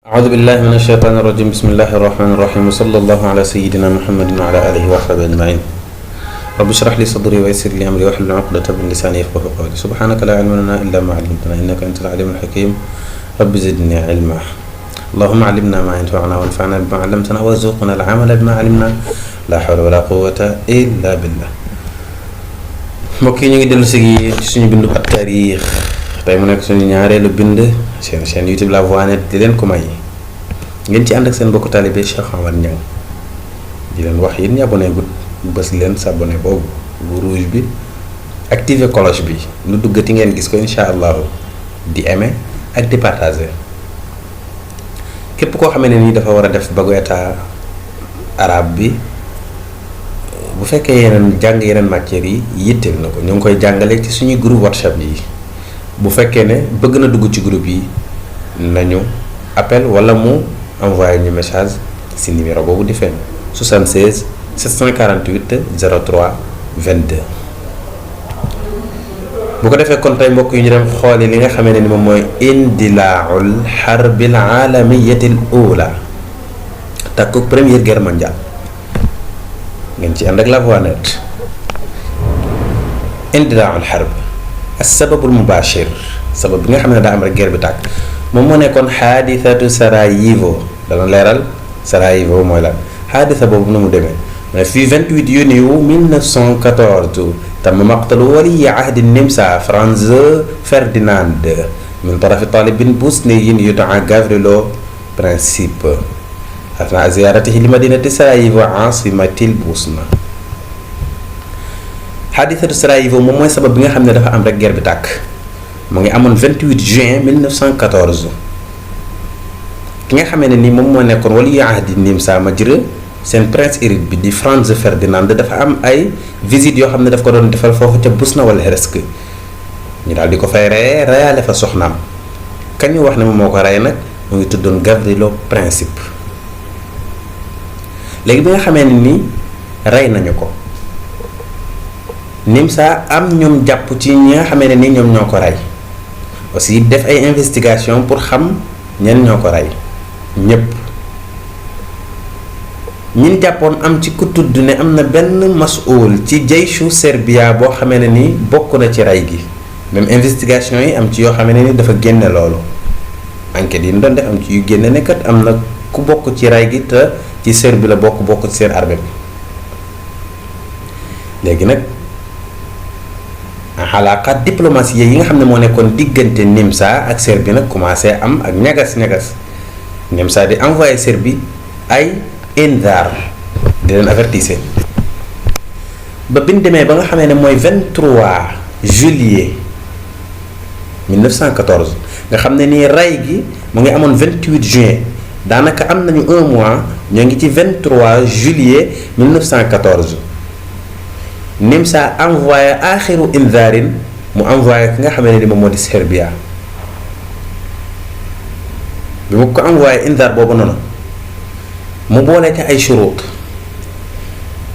أعوذ بالله من الشيطان الرجيم بسم الله الرحمن الرحيم وصلى الله على سيدنا محمد وعلى آله وصحبه أجمعين رب اشرح لي صدري ويسر لي أمري واحلل عقدة من لساني يفقهوا قولي سبحانك لا علم لنا إلا ما علمتنا إنك أنت العليم الحكيم رب زدني علما اللهم علمنا ما ينفعنا وانفعنا بما علمتنا وارزقنا العمل بما علمنا لا حول ولا قوة إلا بالله mbokk yi ñu ngi dellu si ci suñu bindu at-taarix tey mu nekk suñu ñaareelu bind seen chaîne YouTube La Voix Net di leen ko may ngeen ci ànd ak seen mbokku taalibe Cheikh Omar Niang di leen wax yéen ñi abonné gut bës leen s'abonné boobu bu rouge bi activer cloche bi lu duggati ngeen gis ko incha allahu di aimer ak di partager képp koo xamee ne nii dafa war a def bagu état arabe bi bu fekkee yeneen jàng yeneen matières yi yitteel na ko ñu ngi koy jàngale ci suñuy groupe WhatsApp yi bu fekkee ne bëgg na dugg ci groupe yi nañu appel wala mu envoyé ñu message ci numéro boobu di feeñ 76 748 03 22. bu ko defee kon tey mbokk yi ñu dem xooli li nga xamee ne ni moom mooy indilaaul xarbil aalamiyatil ula takku première guerre mondiale. ngeen ci ànd ak La Voix Net indilaaul xarb as-sababul mubaashir sabab bi nga xam ne daa am rek guerre bi tàkk moom moo nekkoon xaadisatu Sarajevo dana leeral Sarajevo mooy lan xaadisa boobu nu mu demee mais fii 28 yuillet 1914 tamma maqtalu waliyi ahdi Nimsa Franz Ferdinand min tarafi talibin bosniyin yud'a Gavrilo Princip أثناء زيارته لمدينة سراييفو عاصمة البوسنة حادثة سراييفو moom mooy sabab bi nga xam ne dafa am rek guerre bi tàkk mu ngi amoon 28 juin 1914 ki nga xamee ne ni moom moo nekkoon waliyu ahdi Nimsa Majre seen prince hérite bi di Franz Ferdinand dafa am ay visite yoo xam ne daf ko doon defal foofu ca Bosna wala Hersek ñu daal di ko fay reyaale fa soxnaam kañ ñu wax ne moom moo ko rey nag mu ngi tuddoon Gavrilo Princip léegi bi nga xamee ne ni rey nañu ko Nimsa am ñoom jàpp ci ñi nga xamee ne ni ñoom ñoo ko rey aussi def ay investigation pour xam ñen ñoo ko rey ñépp ñin jàppoon am ci ku tudd ne am na benn masuul ci jeyshu Serbia boo xamee ne ni bokk na ci rey gi même investigation yi am ci yoo xamee ne ni dafa génne loolu enquête yi ñu doon def am ci yu génne ne kat am na ku bokk ci rey gi te ci Serbie la bokk ci seen armée bi léegi nag xalaaqaat diplomatie yi nga xam ne moo nekkoon diggante Nimsa ak Serbie nag commencé am ak ñagas-ñagas Nimsa di envoyé Serbie ay inzar di leen avertise ba biñ demee ba nga xamee ne mooy 23 juillet 1914 nga xam ne nii rey gi mu ngi amoon 28 juin daanaka am nañu un mois ñoo ngi ci 23 juillet 1914 Nimsa envoyé aaxiru inzaarin mu envoyé ki nga xamee ne ni moom moo di Serbia bi mu ko envoyé inzaar boobu noonu mu boole ca ay shuruut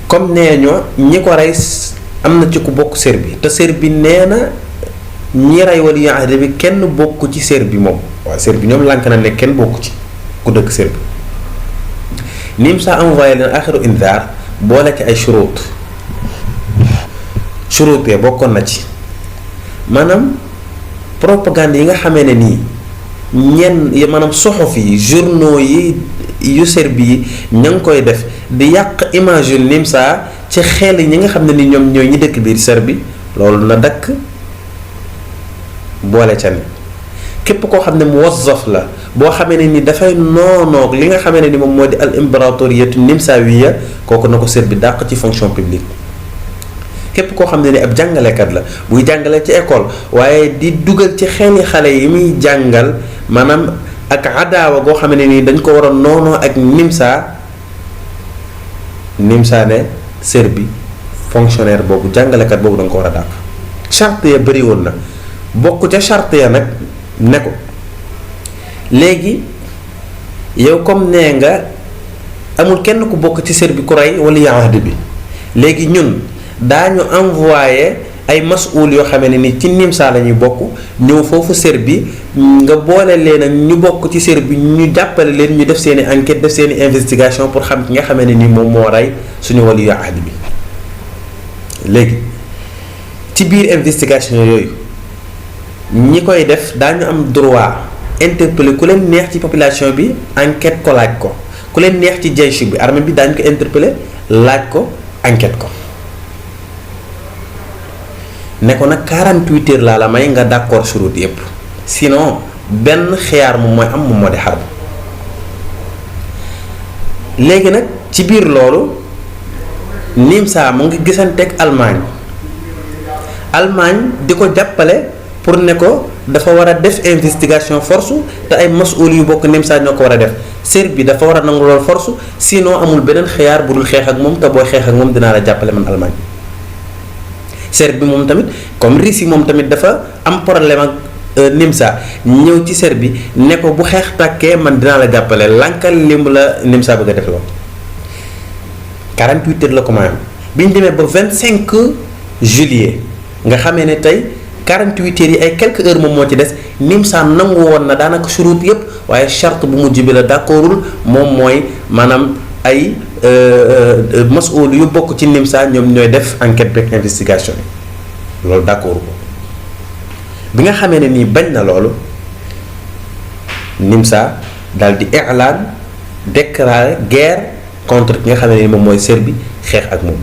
comme nee ñoo ñi ko rey am na ci ku bokk Serbie te Serbie nee na ñi rey waliyu ahdi bi kenn bokk ci Serbie moom waaw Serbie ñoom lànk na ne kenn bokk ci ku dëkk Serbie Nimsa envoyé leen axiru inzaar boole ci ay shuruut ya bokkoon na ci maanaam propagande yi nga xamee ne nii maanaam soxof yi journaux yi yu Serbie yi ña ngi koy def di yàq image yu Nimsa ci xel ñi nga xam ne ni ñoom ñooy ñi dëkk biir Serbie loolu na dakk boole ca ne képp koo xam ne mu wazzaf la boo xamee ne ni dafay noonoog li nga xamee ne ni moom moo di al impératoriyatu nimsawiya kooku na ko Serbie dàq ci fonction publique képp koo xam ne ni ab jàngalekat la buy jàngale ci école waaye di dugal ci xeli xale yi muy jàngal maanaam ak adaawa goo xam ne ni dañ ko war a noonoo ak Nimsa ne Serbie fonctionnaire boobu jàngalekat boobu da nga ko war a dàq charte ya bëri woon na bokk ca charte ya nag ne ko léegi yow comme nee nga amul kenn ku bokk ci Serbie ku rey wala ahd bi léegi ñun daañu envoyé ay masuul yoo xamee ne ni ci Nimsa la ñuy bokk ñëw foofu Serbie nga boole leen ak ñu bokk ci Serbie ñu jàppale leen ñu def seen i enquête def seen i investigation pour xam ki nga xamee ne ni moom moo rey suñu waliyu ahd bi. léegi ci biir investigation yooyu ñi koy def daañu am droit interpeller ku leen neex ci population bi enquête ko laaj ko ku leen neex ci jaysh bi armée bi daañu ko interpeller laaj ko enquête ko ne ko nag 48 heures laa la may nga d'accord surut yépp sinon benn xiyaar moom mooy am moom moo di xarb. léegi nag ci biir loolu Nimsa mu ngi gisanteeg Allemagne di ko jàppale pour ne ko dafa war a def investigation force te ay masuul yu bokk Nimsa ñoo ko war a def Serbie dafa war a nangu lool force sinon amul beneen xiyaar bu dul xeex ak moom te booy xeex ak moom dinaa la jàppale man Allemagne. Serbie moom tamit comme Russie moom tamit dafa am problème ak Nimsa ñëw ci Serbie ne ko bu xeex tàkkee man dinaa la jàppale lankal limb la Nimsa bëgg a def lool. 48 heures la ko mayam bi ñu demee ba 25 juillet nga xamee ne tey 48 heures yi ay quelques heures moom moo ci des Nimsa nangu woon na daanaka surut yépp waaye charte bu mujj bi la d'accordul moom mooy maanaam ay masuul yu bokk ci Nimsa ñoom ñooy def enquête beeg investigation yi loolu d'accord ko bi nga xamee ne nii bañ na loolu Nimsa daal di i'lan déclarer guerre contre ki nga xam ne ni moom mooy Serbie xeex ak moom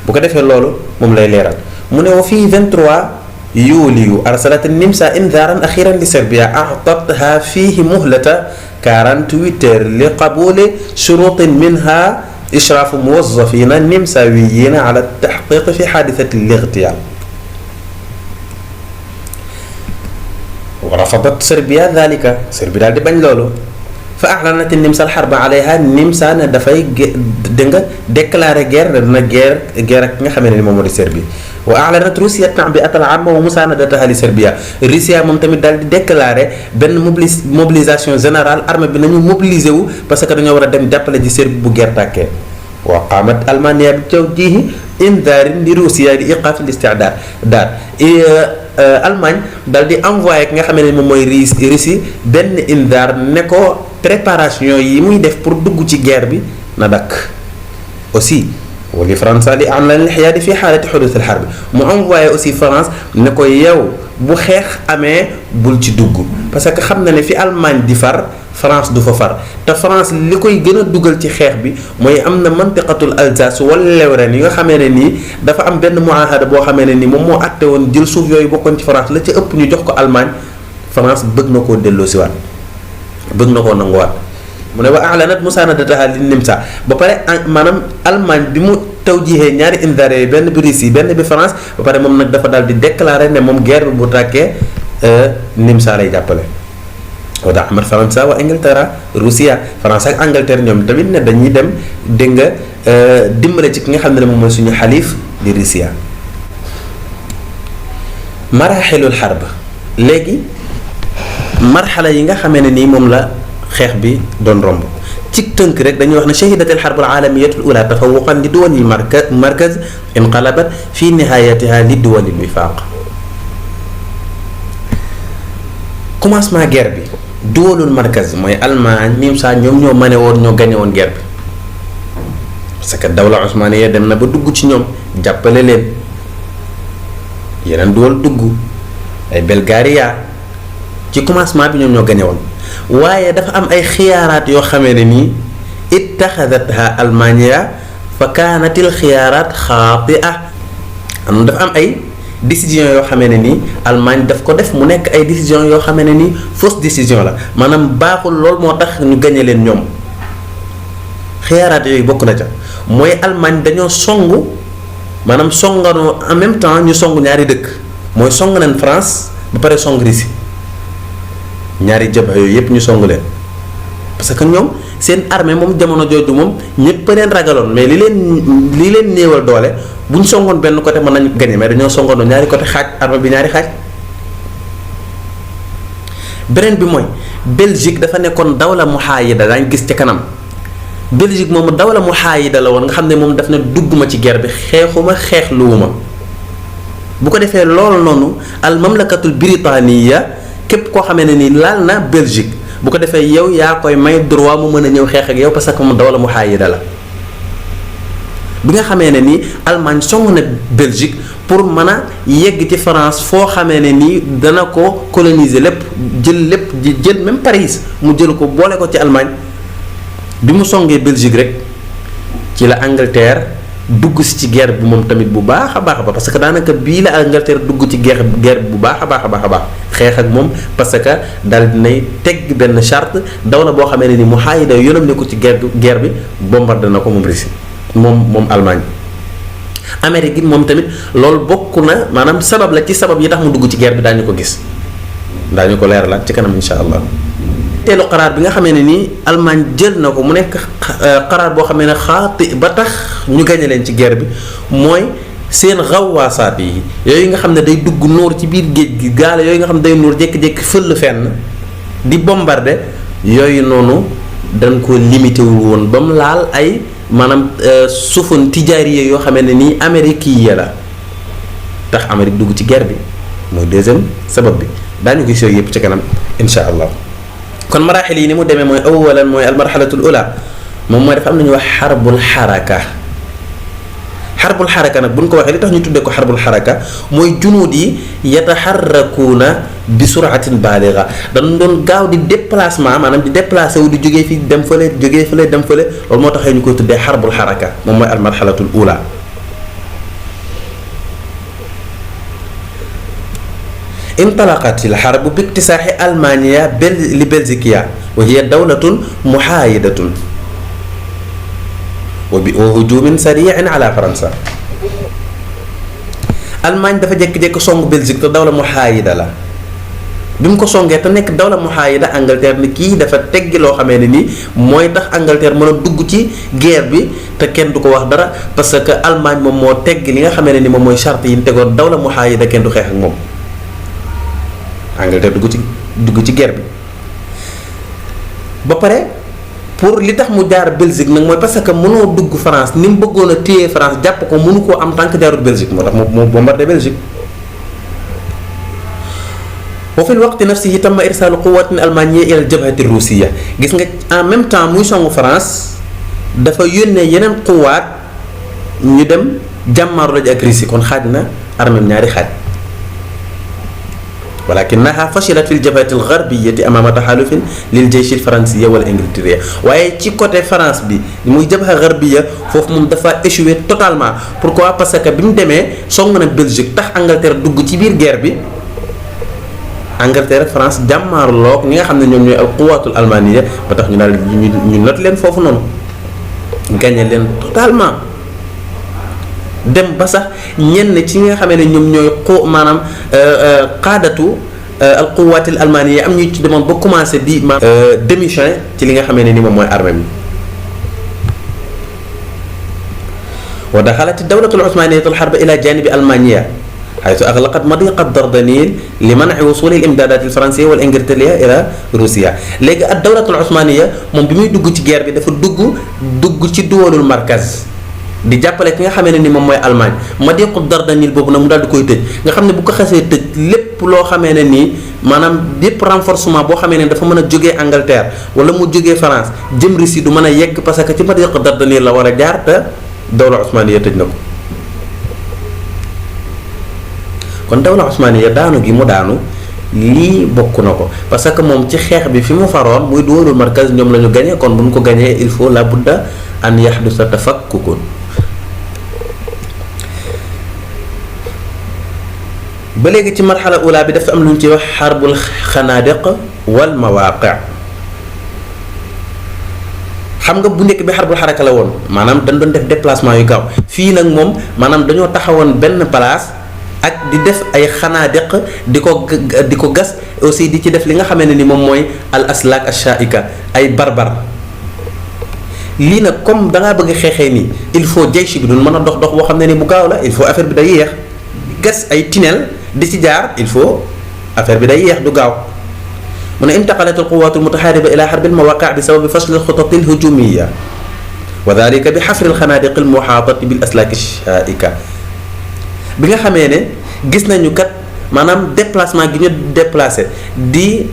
bu ko defee loolu moom lay leeral mu ne wa fii 23 yuuliyu arsalat Nimsa indaaran axiran li Serbia a'tatha fihi muhlata 48 heures li qabuli shurutin minha ishraafu muwazzafina nimsawiyina ala tahqiq fi xaadisati al-ightiyaal wa rafadat Serbia dhalika Serbie daal di bañ loolu fa a'lanat Nimsa al-harba alayha Nimsa ne dafay déclarer guerre dina guerre ak ki nga xam ne ni moom moo di Serbie wa a'lanat Russia ta'bi'at al-'amma wa musanadataha li Serbia Russia moom tamit daal di déclarer benn mobilisation générale armée bi nañu mobiliser wu parce que dañoo war a dem jàppale ji Serbie bu guerre tàkkee wa qaamat Almania bi tawjihi indaarin li Russia li iqaaf al-isti'daad Allemagne daal di envoyé ki nga xam ne moom mooy Russie benn indaar ne ko préparation yi muy def pour dugg ci guerre bi na dakk aussi wali France li am la lixyaadi fi xaalati xuduus al xarb mu envoyé aussi France ne ko yow bu xeex amee bul ci dugg parce que xam na ne fi Allemagne di far France du fa far te France li koy gën a dugal ci xeex bi mooy am na mantiqatul Alsace wala Lorraine yi nga xamee ne nii dafa am benn muahada boo xamee ne nii moom moo àtte woon jël suuf yooyu bokkoon ci France la ca ëpp ñu jox ko Allemagne France bëgg na koo delloosiwaat bëgg na koo nanguwaat mu ne wa a'lanat musanadataha li Nimsa ba pare maanaam Allemagne bi mu tawjihee ñaari indaar yooyu benn bi Russie benn bi France ba pare moom nag dafa daal di déclarer ne moom guerre bi bu tàkkee Nimsa lay jàppale. wa da'amat Faransa wa Angleterre Russia France ak Angleterre ñoom tamit ne dañuy dem dégg nga dimbale ci ki nga xam ne moom mooy suñu xalif di Russia. maraaxilul xarb léegi marxala yi nga xamee ne nii moom la xeex bi doon romb ci tënk rek dañuy wax ne shahidatil xarbul aalamiyatul ula tafawuqan li duwalil markaz inqalabat fi nihayatiha li duwalil wifaaq. commencement guerre bi duwalul markaz mooy Allemagne Nimsa ñoom ñoo mane woon ñoo gañe woon guerre bi parce que dawla osmaniya dem na ba dugg ci ñoom jàppale leen yeneen duwal dugg ay Bulgaria ci commencement bi ñoom ñoo gañe woon waaye dafa am ay xiyaaraat yoo xamee ne nii ittaxadatha Almania fa kaanatil xiyaaraat xaati'a am dafa am ay décision yoo xamee ne nii Allemagne daf ko def mu nekk ay décision yoo xamee ne nii fausse décision la maanaam baaxul lool moo tax ñu gañe leen ñoom xiyaaraat yooyu bokk na ca mooy Allemagne dañoo songu maanaam songanoo en même temps ñu songu ñaari dëkk mooy song nañ France ba pare song Russie ñaari jabha yooyu yëpp ñu song leen parce que ñoom seen armée moom jamono jooju moom ñëpp leen ragaloon mais li leen néewal doole bu ñu songoon benn côté mën nañu gagné mais dañoo songoonoo ñaari côté xaaj armée bi ñaari xaaj. beneen bi mooy Belgique dafa nekkoon dawla muhaayida daañu gis ci kanam Belgique moom dawla muhaayida la woon nga xam ne moom daf ne dugguma ci guerre bi xeexuma xeexluwuma bu ko defee loolu noonu al mamlakatul Britanniya képp koo xamee ne ni laal na Belgique bu ko defee yow yaa koy may droit mu mën a ñëw xeex ak yow parce que mu dawla muhaayida la. bi nga xamee ne nii Allemagne song na Belgique pour mën a yegg ci France foo xamee ne nii dana ko coloniser lépp jël même Paris mu jël ko boole ko ci Allemagne bi mu songee Belgique rek ci la Angleterre dugg si ci guerre bi moom tamit bu baax a baax parce que daanaka bii la Angleterre dugg ci guerre bi bu baax a baax xeex ak moom parce que daal dinay teg benn charte dawla boo xamee ne ni muhaayida yoonam ne ko ci guerre bi bombardé na ko moom Russie moom Allemagne. Amérique gi moom tamit loolu bokk na maanaam sabab la ci sabab yi tax mu dugg ci guerre bi daañu ko gis daañu ko leeralaat ci kanam insha allah. teelu xaraar bi nga xamee ne nii Allemagne jël na ko mu nekk xaraar boo xamee ne xaati ba tax ñu gañe leen ci guerre bi mooy seen xawwaasaat yi yooyu nga xam ne day dugg nóor ci biir géej gi gaale yooyu nga xam ne day nóor jékki-jékki fël fenn di bombarder yooyu noonu dañ ko limité wul woon ba mu laal ay maanaam sufun tijaariye yoo xamee ne nii Amérique yi la tax Amérique dugg ci guerre bi mooy deuxième sabab bi daañu gis yooyu yëpp ci kanam insha allah. kon maraaxil yi ni mu demee mooy awalan mooy almarxalatul ula moom mooy dafa am na ñuy wax xarbul xaraka nag bu ñu ko waxee li tax ñu tuddee ko xarbul xaraka mooy junuud yi yataxarrakuuna bi suratin baaliga dañ doon gaaw di déplacement maanaam di déplacé wu di jógee fii dem fële dem fële loolu moo taxee ñu koy tuddee xarbul xaraka moom mooy almarxalatul ula. intalaqat al-harbu bi iktisaaxi Almaaniya li Belgikiya wa hiya dawlatun muhaayidatun wa hujuumin sariicin ala Faransa. Allemagne dafa jékki-jékki song Belgique te dawla muhaayida la bi mu ko songee te nekk dawla muhaayida Angleterre ni kii dafa teggi loo xamee ne nii mooy tax Angleterre mën a dugg ci guerre bi te kenn du ko wax dara parce que Allemagne moom moo tegg li nga xamee ne ni moom mooy charte yi ñu tegoon dawla muhaayida kenn du xeex ak moom. Angleterre dugg ci guerre bi ba pare pour li tax mu jaar Belgique nag mooy parce que mënoo dugg France ni mu bëggoon a téye France jàpp ko mënu koo am tant que jaarul Belgique moo tax mu bombardé Belgique. wa fil waqti nafsihi tamma irsaalu quwwatin almaaniyya ila al-jabhati ruusiya gis nga en même temps muy songu France dafa yónnee yeneen quwaat ñu dem jàmmaarloo ji ak Russie kon xaaj na armée ñaari xaaj. walakinaha fashilat fi ljabhati algarbiyati amama taxalufin lil jeyshi alfaransiya wala ingilteria waaye ci côté France bi muy jabha garbiya foofu moom dafa échoué totalement. pourquoi parce que bi mu demee song na Belgique tax Angleterre dugg ci biir guerre bi Angleterre France jàmmaarloog ñi nga xam ne ñoom ñooy al quwaatul almaniya ba tax ñu daal ñu not leen foofu noonu gagné leen totalement. dem ba sax ñenn ci nga xamee ne ñoom ñooy maanaam qaadatu al quwaatil almaaniya am ñu ci demoon ba commencé di démission ci li nga xamee ne ni moom mooy armée bi. wa daxalat dawlatu al usmaaniyatu al harba ila janibi almaaniya haythu aghlaqat madiqa Dardanelles li man'i wusuli al imdaadat al fransiyya wal ingilteria ila Russia. léegi ak dawlatu al usmaaniya moom bi muy dugg ci guerre bi dafa dugg ci duwalul markaz di jàppale ki nga xamee ne ni moom mooy Allemagne madiqu Dardanelles boobu nag mu daal di koy tëj nga xam ne bu ko xasee tëj lépp loo xamee ne nii maanaam bépp renforcement boo xamee ne dafa mën a jógee Angleterre wala mu jógee France jëm Russie du mën a yegg parce que ci madiqu Dardanelles la war a jaar te dawla Usmaniya tëj na ko. kon dawla Usmaniya daanu gi mu daanu lii bokk na ko parce que moom ci xeex bi fi mu faroon muy duwalul markaz ñoom la ñu gagné kon bu ñu ko gagné il faut la budda an yahdusa tafakkukun. ba léegi ci marxala ula bi dafa am lu ñu ci wax xarbul xanaadiq wal mawaaqi. xam nga bu njëkk bi xarbul xaraka la woon maanaam dañ doon def déplacement yu gaaw fii nag moom maanaam dañoo taxawoon benn place ak di def ay xanaadiq di ko gas aussi di ci def li nga xamee ne ni moom mooy al aslaak ash-sha'ika ay barbar. lii nag comme da ngaa bëgg xeexee nii il faut jaysh bi duñ mën a dox boo xam ne ni bu gaaw la il faut affaire bi day yéex gas ay tunnel di ci jaar il faut affaire bi day yéex du gaaw. mu ne intaqalat alquwat almutaxaariba ila xarbi almawaqi bi sababi fasl alxutat alhujumiya wa dalika bi xafri alxanaadiq almuxaatati bil aslaak ash-sha'ika bi nga xamee ne gis nañu kat maanaam déplacement gi ñu déplacé di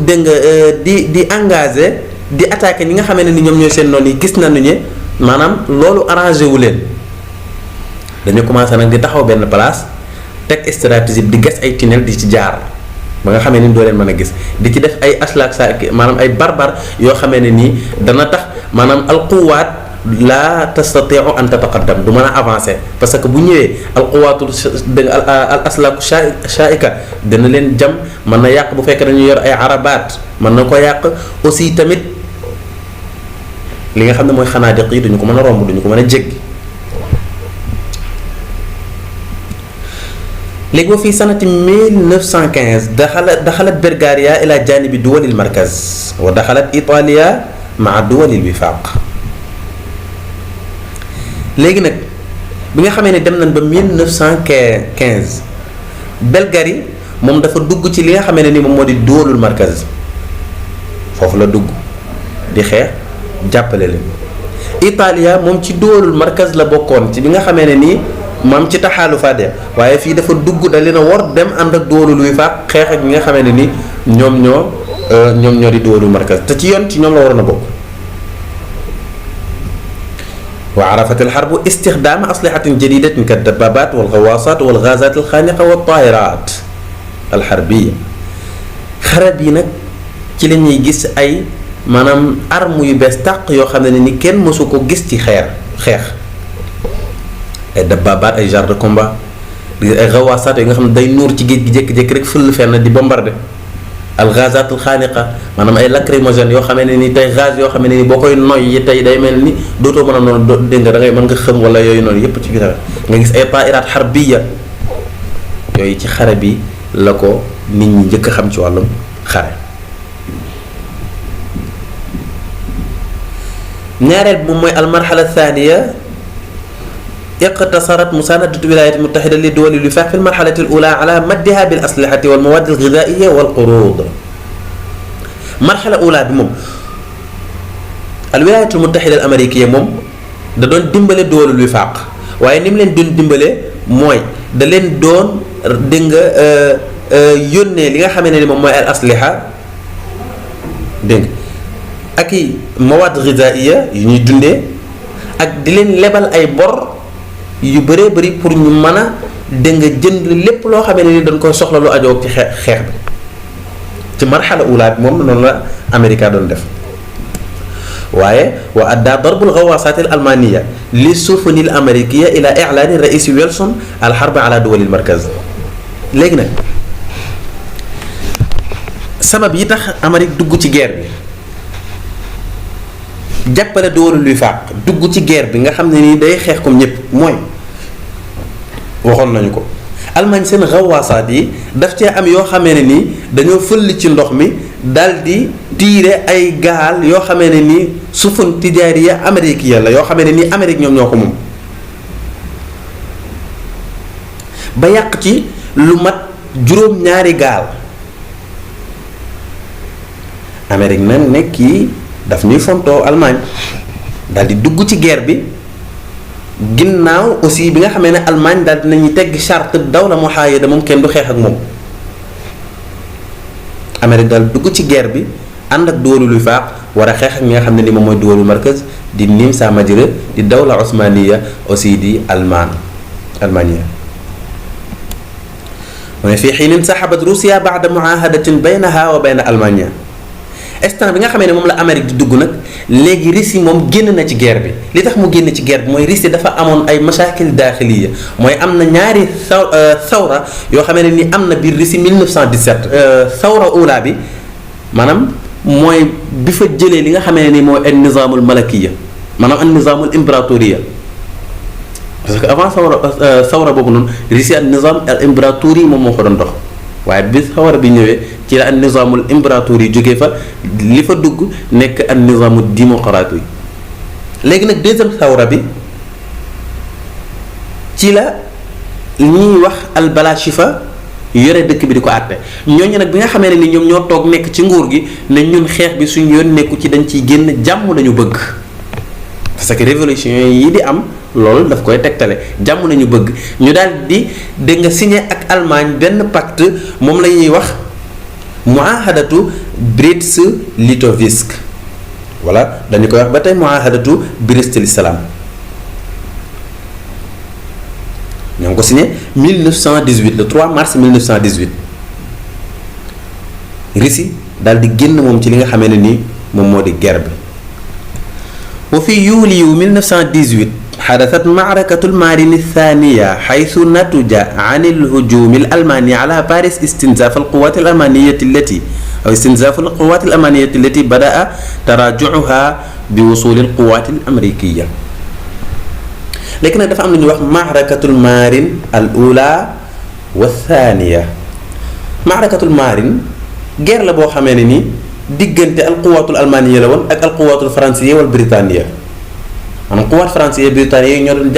dégg nga di engagé di attaqué ñi nga xamee ne ni ñoom ñooy seen noonu yi gis nañu ne maanaam loolu arrangé wu leen dañu commencé nag di taxaw benn place teg stratégie di gas ay tunnel di ci jaar ba nga xamee ni doo leen mën a gis di ci def ay aslak sa maanaam ay barbar yoo xamee ne nii dana tax maanaam alquwaat la tastatiu an tataqaddam du mën a avancer parce que bu ñëwee alquwaatul al aslaku shaika dana leen jam mën na yàq bu fekkee dañu yor ay arabaat mën na ko yàq aussi tamit li nga xam ne mooy xanaadiq yi duñu ko mën a romb duñu ko mën a jéggi. léegi ba fii sanati 1915 daxalat Bulgaria ila janibi duwalil markaz wa daxalat Italia maa duwalil wifaaq. léegi nag bi nga xamee ne dem nañ ba 1915 Bulgarie moom dafa dugg ci li nga xamee ne ni moom moo di duwalul markaz foofu la dugg di xeex jàppale leen. Italia moom ci duwalul markaz la bokkoon ci bi nga xamee ne nii maam ci taxaalufaat ya waaye fii dafa dugg da leen a war dem ànd ak duwalul wifaaq xeex ak ñi nga xamee ne ni ñoom ñoo di duwalul markaz te ci yoon ci ñoom la waroon a bokk. wa arafat alxarbu istixdaama aslihatin jadidatin ka dabaabaat wal gawaasaat wal gaazaat alxaaniqa wa taayiraat alxarbiya. xare bii nag ci la ñuy gis ay maanaam armes yu bees tàq yoo xam ne ni kenn mësu ko gis ci xeex ay dabaabaat ay chars de combat ay gawaasaat yi nga xam ne day nuur ci géej gi jékki-jékki rek fël fenn di bombardé. al ghazaat al xaaniqa maanaam ay lacrymogènes yoo xamee ne ni tey gaz yoo xamee ne ni boo koy noy yi tey day mel ni dootoo mën a noonu dégg nga da ngay mën nga xëm wala yooyu noonu yépp ci biir nga gis ay taa'iraat harbiya yooyu ci xare bi la ko nit ñi njëkk a xam ci wàllum xare. ñaareel bi moom mooy al marhala thaniya iqtasarat musaanadatu wilaayati mutahida li duwali l-wifaaq fi l-marhalati l-uulaa ala maddiha bil aslihati wal mawaad al-ghidaa'iya wal quruud. marhala uulaa bi moom al wilaayatu mutahida al amérikiya moom da doon dimbale duwalul wifaaq waaye ni mu leen doon dimbale mooy da leen doon dégg nga yónnee li nga xamee ne ni moom mooy al asliha dégg ak i mawaad ghidaa'iya yu ñuy dundee ak di leen lebal ay bor. yu bëree bëri pour ñu mën a dégg nga jënd lépp loo xamee ne ni dañ koy soxla lu ajoo ci xeex bi ci marxala ula bi moom noonu la Amérique doon def waaye wa adda darbul gawaasaat al almaniya li sufuni al amérikiya ila i'laani raisi Wilson al harb ala duwalil markaz. léegi nag sabab yi tax Amérique dugg ci guerre bi jàppale duwalul wifaaq dugg ci guerre bi nga xam ne nii day xeex comme ñëpp mooy waxoon nañu ko Allemagne seen xawaasaat yi daf cee am yoo xamee ne nii dañoo fëll ci ndox mi dal di tiire ay gaal yoo xamee ne nii sufun tijaariya américain la yoo xamee ne nii Amérique ñoom ñoo ko moom ba yàq ci lu mat juróom-ñaari gaal Amérique nag nekk kii daf ñuy fontoo Allemagne daal di dugg ci guerre bi ginnaaw aussi bi nga xamee ne Allemagne daal dinañuy tegg charte dawla muhaayida moom kenn du xeex ak moom. Amérique daal dugg ci guerre bi ànd ak duwalul wifaaq war a xeex ak ñi nga xam ne ni moom mooy duwalul markaz di Nimsa Majre di dawla osmaniya aussi di Allemagne. mu ne fii xiinin saxabat Russia baada muahadatin baynaha wa bayna Allemagne. instant bi nga xamee ne moom la Amérique di dugg nag léegi Russie moom génn na ci guerre bi li tax mu génn ci guerre bi mooy Russie dafa amoon ay masaakil daaxiliya mooy am na ñaari sawra yoo xamee ne ni am na biir Russie 1917 sawra ula bi maanaam mooy bi fa jëlee li nga xamee ne ni mooy an nizaamul malakiya maanaam an nizaamul impératoriya parce que avant sawra boobu noonu Russie an nizaam al impératori moom moo ko doon dox waaye bi sawra bi ñëwee ci la an nizaamul impératori jógee fa li fa dugg nekk an nizaamu démocratie léegi nag deuxième sawra bi ci la ñuy wax al balashifa yore dëkk bi di ko àtte ñooñu nag bi nga xamee ne ni ñoom ñoo toog nekk ci nguur gi ne ñun xeex bi suñu yoon nekku ci dañ ciy génn jàmm lañu bëgg parce que révolution yi di am loolu daf koy tegtale jàmm nañu bëgg ñu daal di dégg nga signé ak Allemagne benn pacte moom la ñuy wax muahadatu Brest-Litovsk voilà dañu koy wax ba tey muahadatu Brest-Litovsk ñoo ngi ko signé 1918 le 3 mars 1918 Russie daal di génn moom ci li nga xamee ne nii moom moo di guerre bi. wa fi yuliyu 1918 xadasat maarakatu lmarin thaniya xaytu natuja an alhujumi alalmani ala Paris istinzaf alquwat alamaniyati allati aw istinzaf alquwat alamaniyati allati badaa tarajuuha bi wusuli alquwat alamrikiya. léegi nag dafa am lu ñuy wax maarakatul maarin al ula wa thaniya. maarakatul maarin guerre la boo xamee ne ni diggante al quwaatul almaniya la woon ak al quwaatul faransiya wal britanniya maanaam quwaat faransiya britanniya ñoo doon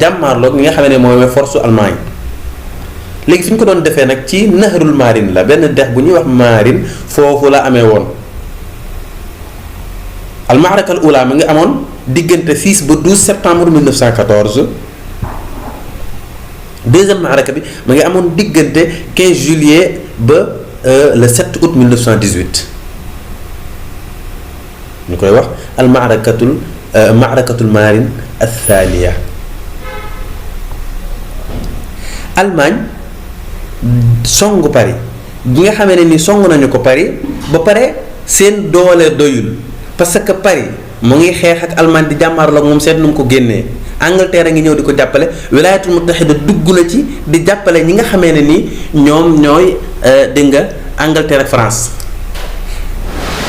jàmmaarloog ñi nga xamee ne mooy force Allemagne. léegi fi ñu ko doon defee nag ci nahrul maarin la benn dex bu ñuy wax maarin foofu la amee woon. al maaraka al ula mi ngi amoon diggante 6 ba 12 septembre 1914 deuxième maaraka bi ma ngi amoon diggante 15 juillet ba le 7 août 1918 ñu koy wax al maarakatul maarin al thaniya. Allemagne songu Paris bi nga xamee ne ni song nañu ko Paris ba pare seen doole doyul parce que Paris mu ngi xeex ak Allemagne di jàmmaarloo ak moom seet nu mu ko génnee. Angleterre a ngi ñëw di ko jàppale Wilayatul Muttahida dugg na ci di jàppale ñi nga xamee ne ni ñoom ñooy dégg nga Angleterre ak France.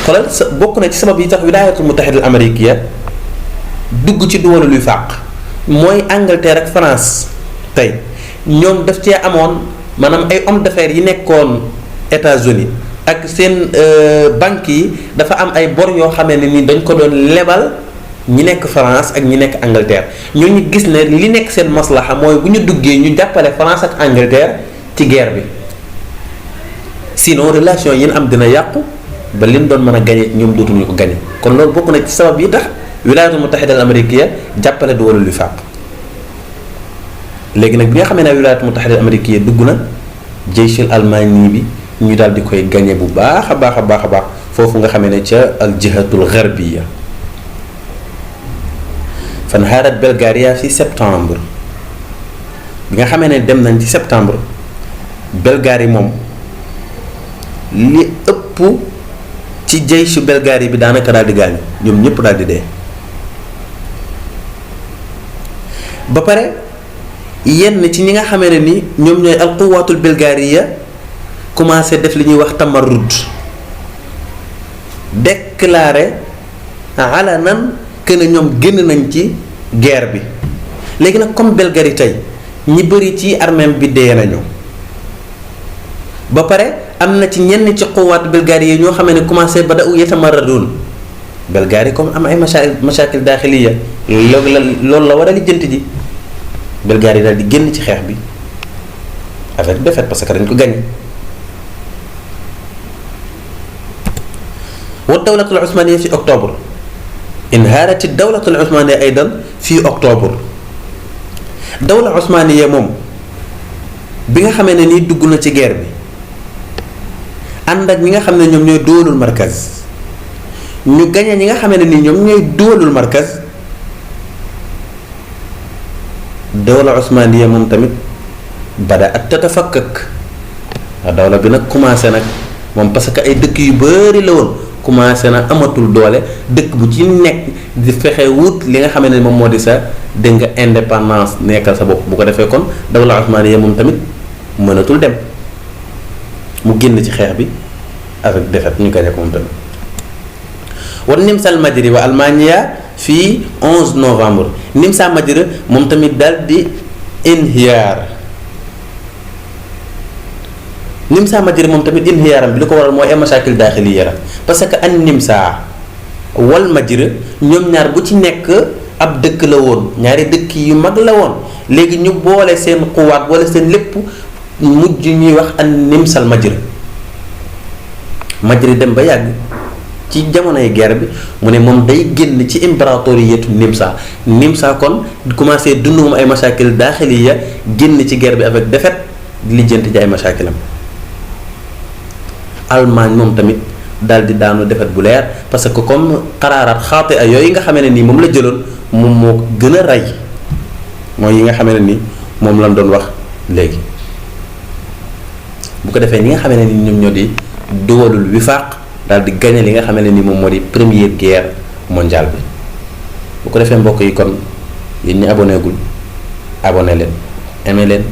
xoolal bokk na ci sabab yi tax Wilayatul Muttahida al Amérikiya dugg ci duwalu luy fàq mooy Angleterre ak France tey ñoom daf cee amoon maanaam ay hommes d'affaires yi nekkoon États-Unis ak seen banques yi dafa am ay bor yoo xamee ne ni dañ ko doon lebal. ñi nekk France ak ñi nekk Angleterre ñooñu gis ne li nekk seen maslaxa mooy bu ñu duggee ñu jàppale France ak Angleterre ci guerre bi sinon relation yi am dina yàqu ba leen doon mën a gañe ñoom dootuñu ko gañe kon loolu bokk na ci sabab yi tax Wilayatul Muttahida al Amérikiya jàppale du wala lu fàq. léegi nag bi nga xamee ne Wilayatul Muttahida al Amérikiya dugg na jeyshul almaani bi ñu daal di koy gañe bu baax a baax a baax a baax foofu nga xamee ne ca al jihatul gharbiya. fanhaarat Bulgaria fi septembre bi nga xamee ne dem nañ ci septembre Bulgarie moom li ëpp ci jeyshu Bulgarie bi daanaka daal di gaañu ñoom ñëpp daal di dee. ba pare yenn ci ñi nga xamee ne ni ñoom ñooy alquwaatul bulgariya commencé def li ñuy wax tamarrud déclaré alanan que ne ñoom génn nañ ci guerre bi. léegi nag comme Bulgarie tey ñi bëri ci armée bi dee nañu ba pare am na ci ñenn ci quwaat Bulgarie yi ñoo xamee ne commencé ba da u yatamarradun Bulgarie comme am ay mashakil daaxiliya loolu la war a lijjanti ji Bulgarie daal di génn ci xeex bi avec défaite parce que dañ ko gagné. wa dawlatul usmaniya fi octobre inhaarat dawlatul usmaniya aydan fii octobre. dawla usmaniya moom bi nga xamee ne nii dugg na ci guerre bi ànd ak ñi nga xam ne ñoom ñooy duwalul markaz ñu gañe ñi nga xamee ne nii ñoom ñooy duwalul markaz. dawla usmaniya moom tamit bada at tatafakkak dawla bi nag commencé nag moom parce que ay dëkk yu bari la woon commencé na amatul doole dëkk bu ci nekk di fexe wut li nga xam ne moom moo di sa dégg nga indépendance nekkal sa bopp bu ko defee kon dawla usmaniya moom tamit mënatul dem mu génn ci xeex bi avec défaite ñu gañe ko moom tamit. wan nimsal majri wa almania fii 11 novembre nimsa majri moom tamit daal di inhiyaar nimsa majri moom tamit inhiyaaram bi li ko waral mooy ay masakil daaxiliya la parce que an nimsa wal majri ñoom ñaar bu ci nekk ab dëkk la woon ñaari dëkk yu mag la woon léegi ñu boole seen xuwaat wala seen lépp mujj ñuy wax an nimsal majri dem ba yàgg ci jamonoy guerre bi mu ne moom day génn ci impératoriyatu Nimsa kon commencé dund moom ay masaakil daaxiliya génn ci guerre bi avec défaite di lijjanti ji ay masaakilam. Allemagne moom tamit daal di daanu défaite bu leer parce que comme xaraaraat xaate ay yooyu nga xamee ne nii moom la jëloon moom moo gën a rey mooy yi nga xamee ne nii moom lañ doon wax léegi. bu ko defee ñi nga xamee ne ni ñoom ñoo di duwalul wifaaq daal di gagné li nga xamee ne ni moom moo di première guerre mondiale bi. bu ko defee mbokk yi kon yéen ñi abonné gul abonné leen aimé leen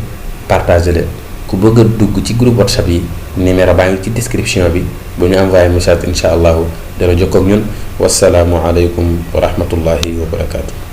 partagé leen ku bëgg a dugg ci groupe WhatsApp yi numéro baa ngi ci description bi bu ñu envoyé message incha allahu dana jokkoo ak ñun wasalaamu aleykum wa rahmatullahi wa barakaatu.